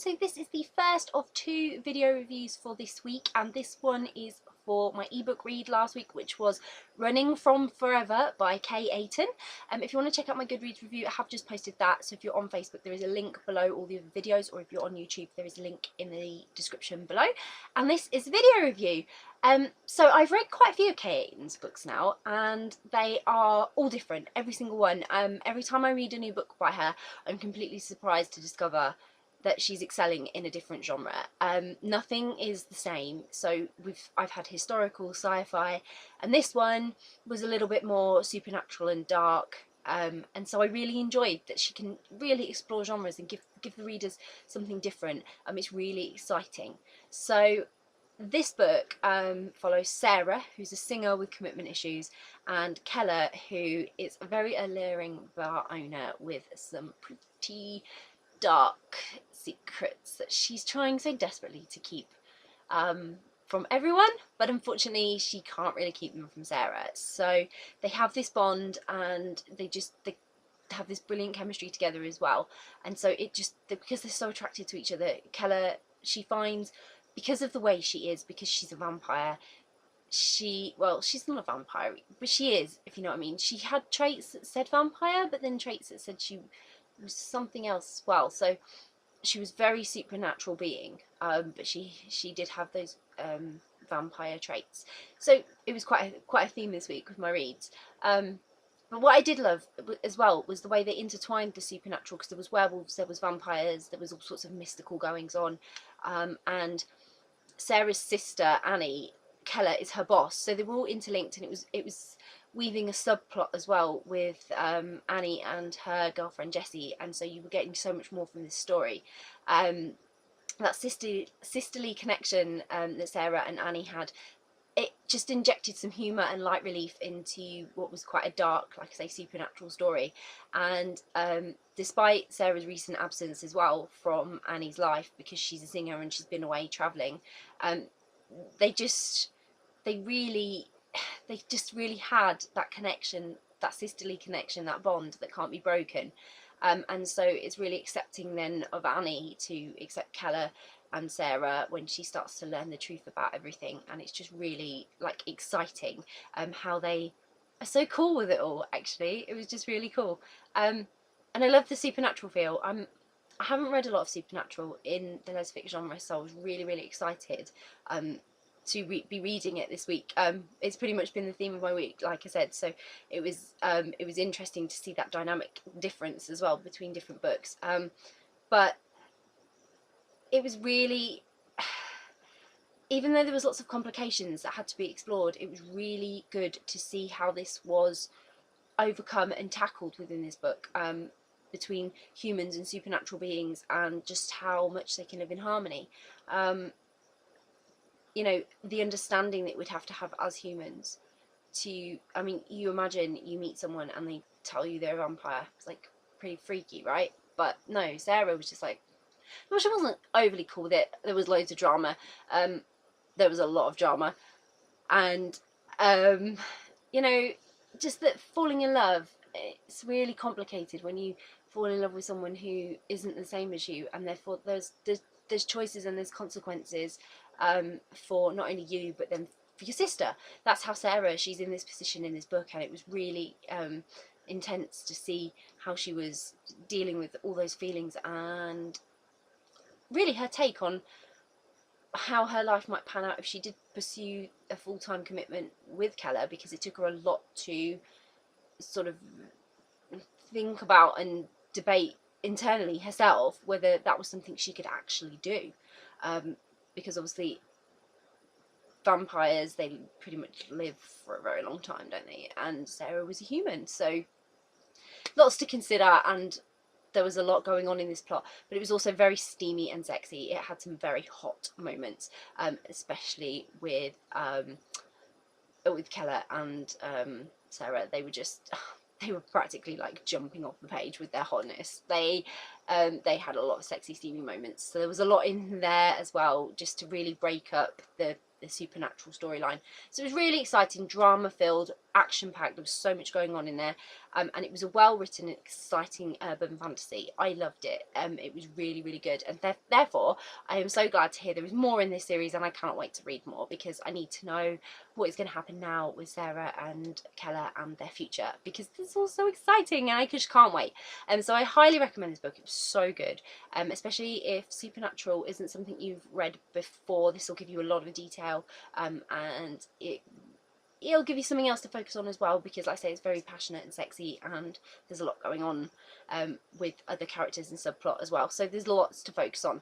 So this is the first of 2 video reviews for this week, and this one is for my ebook read last week, which was Running From Forever by Aten. If you want to check out my Goodreads review, I have just posted that. So if you're on Facebook, there is a link below all the other videos, or if you're on YouTube, there is a link in the description below. And this is a video review. So I've read quite a few of Aten's books now, and they are all different, every single one. Every time I read a new book by her, I'm completely surprised to discover that she's excelling in a different genre. Nothing is the same. So I've had historical, sci-fi, and this one was a little bit more supernatural and dark. And so I really enjoyed that she can really explore genres and give the readers something different. It's really exciting. So this book follows Sarah, who's a singer with commitment issues, and Keller, who is a very alluring bar owner with some pretty dark secrets that she's trying so desperately to keep from everyone, but unfortunately she can't really keep them from Sarah. So they have this bond, and they have this brilliant chemistry together as well. And so because they're so attracted to each other, Keller, she finds, because of the way she is, because she's a vampire, she's not a vampire, but she is, if you know what I mean. She had traits that said vampire, but then traits that said she was something else as well. So she was very supernatural being, but she did have those vampire traits. So it was quite a theme this week with my reads. But what I did love as well was the way they intertwined the supernatural, because there was werewolves, there was vampires, there was all sorts of mystical goings on, and Sarah's sister Annie, Keller is her boss, so they were all interlinked, and it was weaving a subplot as well with Annie and her girlfriend Jessie, and so you were getting so much more from this story. That sisterly connection that Sarah and Annie had, it just injected some humour and light relief into what was quite a dark, like I say, supernatural story. And despite Sarah's recent absence as well from Annie's life, because she's a singer and she's been away travelling, they just really had that connection, that sisterly connection, that bond that can't be broken. And so it's really accepting then of Annie to accept Keller and Sarah when she starts to learn the truth about everything, and it's just really like exciting how they are so cool with it all. Actually, it was just really cool, and I love the supernatural feel. I haven't read a lot of supernatural in the lesfic genre, so I was really excited to be reading it this week. It's pretty much been the theme of my week, like I said, so it was interesting to see that dynamic difference as well between different books. But it was really, even though there was lots of complications that had to be explored, it was really good to see how this was overcome and tackled within this book, between humans and supernatural beings, and just how much they can live in harmony. You know, the understanding that we'd have to have as humans to, I mean, you imagine you meet someone and they tell you they're a vampire. It's like pretty freaky, right? But no, Sarah was just like, well, she wasn't overly cool with it. There was loads of drama. There was a lot of drama. And, you know, just that falling in love, it's really complicated when you fall in love with someone who isn't the same as you, and therefore there's choices and there's consequences for not only you, but then for your sister. That's how Sarah, she's in this position in this book, and it was really intense to see how she was dealing with all those feelings, and really her take on how her life might pan out if she did pursue a full-time commitment with Keller, because it took her a lot to sort of think about and debate internally herself whether that was something she could actually do, because obviously vampires, they pretty much live for a very long time, don't they? And Sarah was a human, so lots to consider, and there was a lot going on in this plot, but it was also very steamy and sexy. It had some very hot moments, especially with Keller and Sarah. They were practically like jumping off the page with their hotness. They had a lot of sexy, steamy moments. So there was a lot in there as well, just to really break up the supernatural storyline. So it was really exciting, drama-filled, action-packed. There was so much going on in there, and it was a well-written and exciting urban fantasy. I loved it. It was really, really good, and therefore I am so glad to hear there is more in this series, and I can't wait to read more, because I need to know what is going to happen now with Sarah and Keller and their future, because this is all so exciting and I just can't wait. So I highly recommend this book. It was so good, especially if Supernatural isn't something you've read before. This will give you a lot of detail, and it'll give you something else to focus on as well, because like I say, it's very passionate and sexy, and there's a lot going on with other characters and subplot as well, so there's lots to focus on.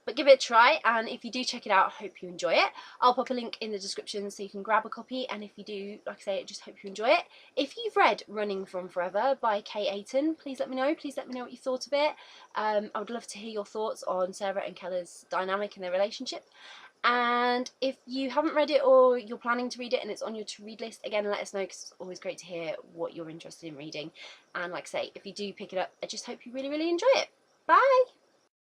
But give it a try, and if you do check it out, I hope you enjoy it. I'll pop a link in the description so you can grab a copy, and if you do, like I say, I just hope you enjoy it. If you've read Running From Forever by Aten, please let me know. Please let me know what you thought of it. I would love to hear your thoughts on Sarah and Keller's dynamic and their relationship. And if you haven't read it, or you're planning to read it and it's on your to-read list, again, let us know, because it's always great to hear what you're interested in reading. And like I say, if you do pick it up, I just hope you really, really enjoy it. Bye!